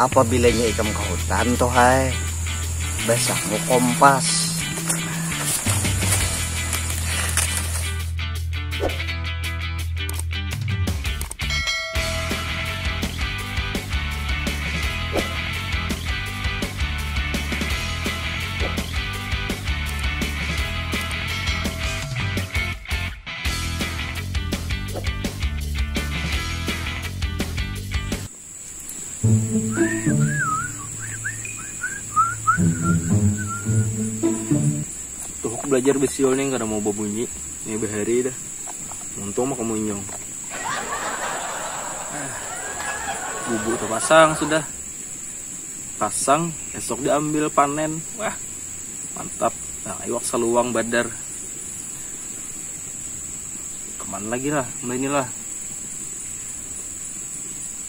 Apabila ikam ke hutan toh hai, basahmu kompas. Tuh aku belajar besiol nih karena mau berbunyi. Ini bahari dah. Untung mah kamu nyong. Bubuk terpasang sudah. Pasang, esok diambil panen. Wah, mantap. Nah, iwak saluang badar. Kemana lagi lah? Inilah.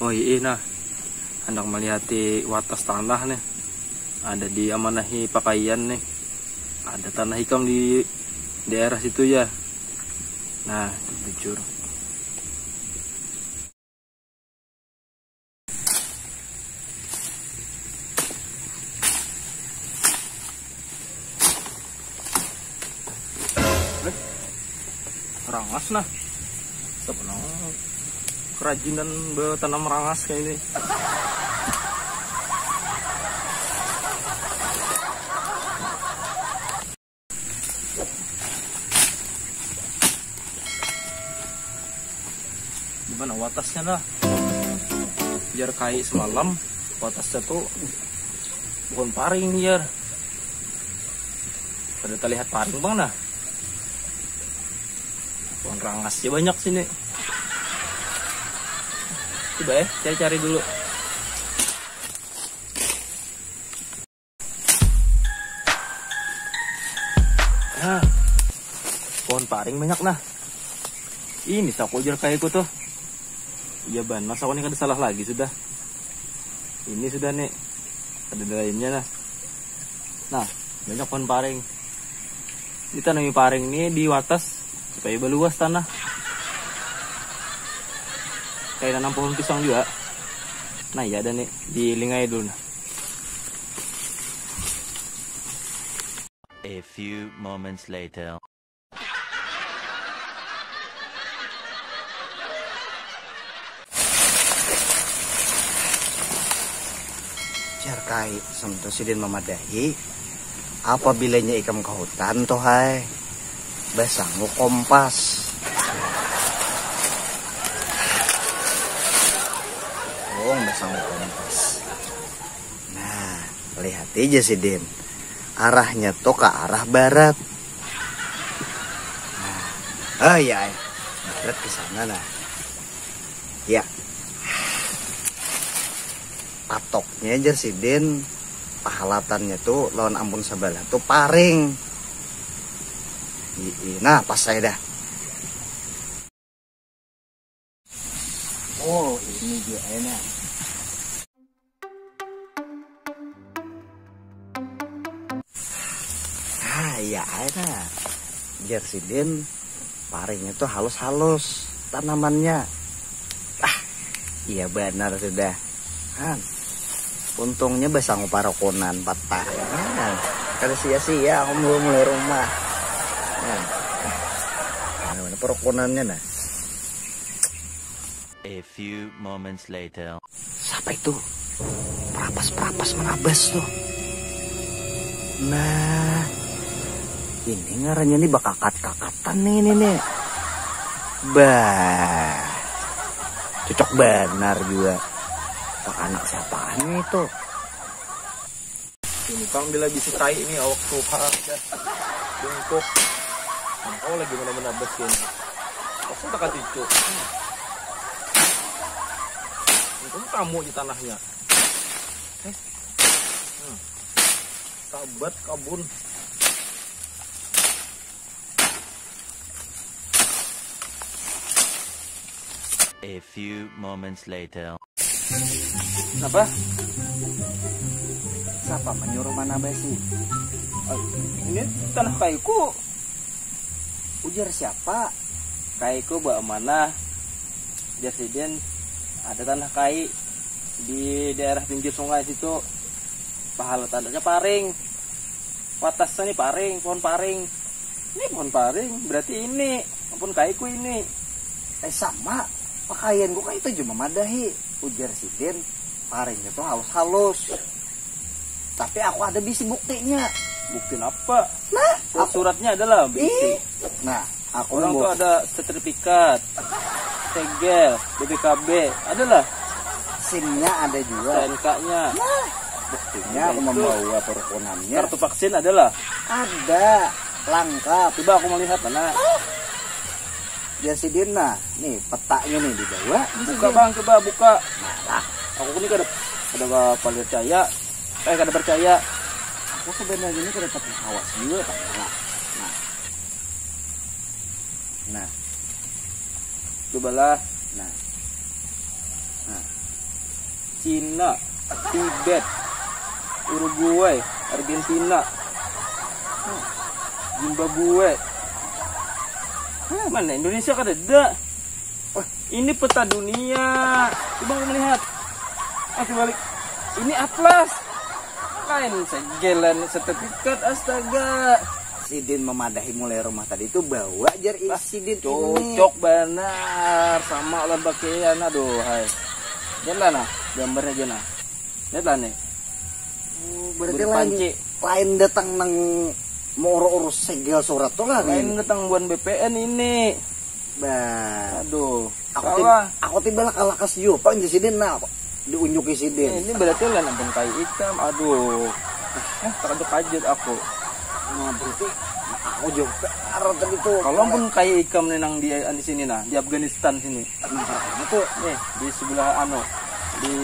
Oh iya, nah. Hendak melihati watas tanah nih. Ada di amanahi pakaian nih. Ada tanah hikam di daerah situ ya. Nah, jujur. Rangas nah. Sebenarnya kerajinan bertanam rangas kayak ini. Gimana watasnya lah, biar kai semalam watasnya tuh bukan paring biar pada terlihat paring bang nah, bukan rangasnya banyak sini. Coba ya cari-cari dulu. Nah, pohon paring banyak nah. Ini saku ujar kayakku tuh. Iya ban, masa aku ini kan salah lagi sudah. Ini sudah nih, ada lainnya nah. Nah, banyak pohon paring. Ditanami paring nih di watas supaya berluas tanah. Kayak nanam pohon pisang juga. Nah iya ada nih, di lingai dulu nah. A few moments later. Jarkai sentusidin memadahi. Apabila ikam ke hutan toh hai, basahmu kompas. Oh, basahmu kompas. Nah, lihat aja sih Din. Arahnya tuh ke arah barat. Nah, oh iya, barat ke sana nah. Ya. Patoknya aja sih Din, pahalatannya tuh lawan ampun sabalah tuh paring. Nah pas saya dah. Oh ini dia enak. Ah ya enak. Biar si Din paringnya tuh halus-halus tanamannya. Ah iya benar sudah kan. Untungnya basah nguparokonan patah ya kan. Kada sia-sia aku mulai rumah. Nah, mana parokonannya nah. A few moments later. Siapa itu? Perapas menabas tuh. Nah, ini ngarannya nih bakakat-kakatan nih ini nih. Bah, cocok benar juga. Tak anak siapaan itu? Ini kang bila bisa tai ini awak tuh dah bungkuk. Kau lagi mana bes ini. Pasti tak cucu. Itu kamu di tanahnya. Sabat kabun. A few moments later. Apa? Siapa menyuruh mana besi? Ini tanah kaiku. Ujar siapa? Kaiku bawa mana? Jasiden ada tanah kai. di daerah pinggir sungai situ. Pahala tandanya paring. Watasnya nih paring, pohon paring. Ini pohon paring, berarti ini maupun kaiku ini. Sama, pakaian gua kayak itu cuma madahi. Ujar si Den, paringnya tuh halus-halus. Tapi aku ada bisi buktinya. Bukti apa? Nah, Suratnya adalah bukti. Nah, aku Orang tuh mau ada sertifikat, segel, BPKB, adalah SIM-nya ada juga. SNK-nya, Buktinya aku membawa perkepunannya. kartu vaksin adalah. Ada, lengkap. Coba aku melihat mana. Ya si Den, nah, nih petanya nih dibawa. Buka bang, coba buka. Nah, Aku ini kada percaya. Kada percaya. aku sebenarnya ini kada pakai awas juga tak nah. Nah, Cobalah. nah, Cina, Tibet, Uruguay, Argentina, Zimbabwe. Mana Indonesia kada ada. Wah. Ini peta dunia. Coba kamu melihat. Balik. Ini atlas. Lain segelan sertifikat, astaga. si Den memadahi mulai rumah tadi itu bawa jar isi Den ini. Cocok benar sama ular pakaian. Aduh, hai. Jangan nah, gambarnya aja nah. Lihat lah nih. Berarti Berpanci. lain datang nang mau urus segel surat tuh lah Lain datang buan BPN ini. Bah, Aduh, aku tiba lah kalakas juga pak si Den nah diunjuki si Den. ini berarti lah nampun kai hitam. Aduh, terkejut aku. Nah, berarti aku juga arah tadi tuh. Kalau pun kai hitam nih nang di sini nah, di Afghanistan sini. Nah, itu Nih, di sebelah di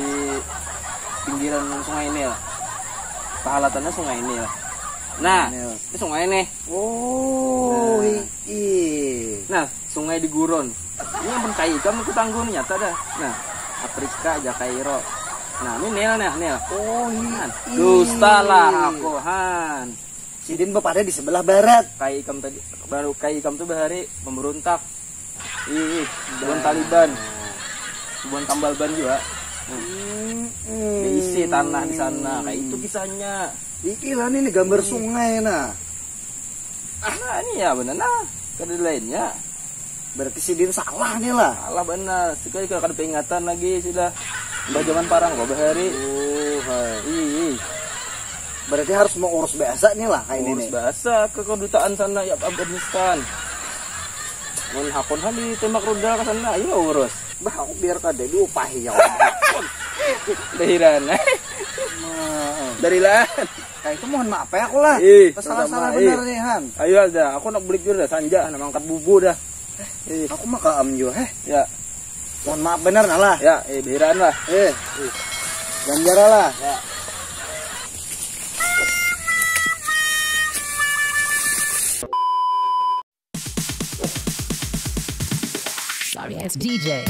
pinggiran sungai ini ya. Pahalatannya sungai ini ya. Nah, Ini. ini sungai nih. oh, Nah. iya. Nah, sungai di gurun. Ini yang pun kai hitam itu tangguh nih nyata dah. Nah, Afrika aja Kairo. Nah, ini Nil nih, Nil. Oh, iya. Han. Dusta lah aku, Han. Si Den berada di sebelah barat. Kai ikam tadi, baru kai ikam tuh bahari pemberontak. Bukan Taliban, bukan tambal ban juga. Diisi tanah di sana, kayak itu kisahnya. Iki lah ini gambar sungai nah. Nah, ini ya benar nah. Kada lainnya. Berarti si Den salah nih lah. Salah benar. Sekali kada peringatan lagi sudah. Mbak zaman parang kok bahari. Oh, hai. Ih, Berarti harus mau urus biasa nih lah kayak ini urus nih. bahasa ke kedutaan sana ya Afghanistan. Mun hakon hali tembak rudal ke sana, ayo urus. Bah, aku biar kada diupahi ya. Dahiran. Dari lah. Kayak itu mohon maaf ya aku lah. Salah-salah sama, benar nih Han. Ayo aja, aku nak beli juga dah sanja, nak angkat bubu dah. Aku mah kaam juga Ya, Mohon maaf benar nah lah. ya, dahiran lah. Ganjara lah. Ya. Sorry, it's DJ.